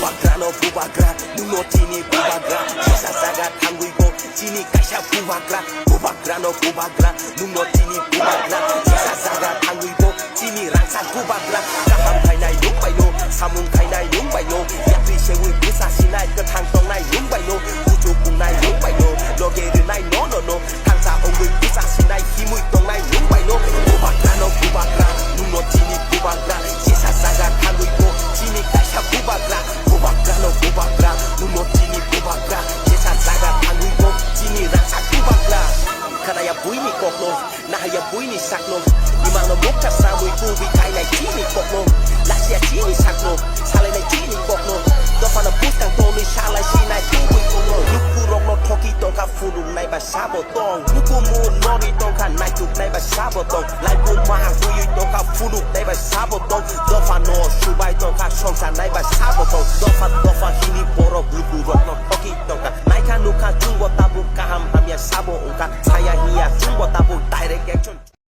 부바그라 너 부바그라 눈노티니 부바그라 세사사가 당구이고 지니 까샤 부바그라 부바그라 너 부바그라 눈노티니 부바그라 세사사가 당구이고 지니 랑산 부바그라 까함카이나이 용바이노 사문카이나이 용바이노 야트리셰우이 부사시나이 끝항떡나이 용바이노 우주국나이 용바이노 러게르나이 노노노 항사옹의 부사시나이 힘의 떡나이 용바이노 부바그라 너 부바그라 눈노티니 부바그라 세사사가 당구이고 지니 까샤 부바그라 부바그라 너 부바그라 눈노티니 부바그라 세사사가 당구이고 지니 랑산 부바그라 Karaya buini kokno, nahaya buini sakno. Imano mukta samui kubi kainai chini kokno. Lasia chini sakno, salai chini kokno. Dofana pustang toni shalai sinai kubi kokno. Luku rokno toki tongka furung nai ba sabotong. Luku moon nori tongka nai tuk nai ba sabotong. Lai bu maha fuyu tongka furung nai ba sabotong. Dofano subai tongka somsa nai ba sabotong. Dofa hini borok luku rokno toki tongka. Naika nuka jungbo tabu kaham hamya sabo ungka. Saya hiya jumbo tabu direct action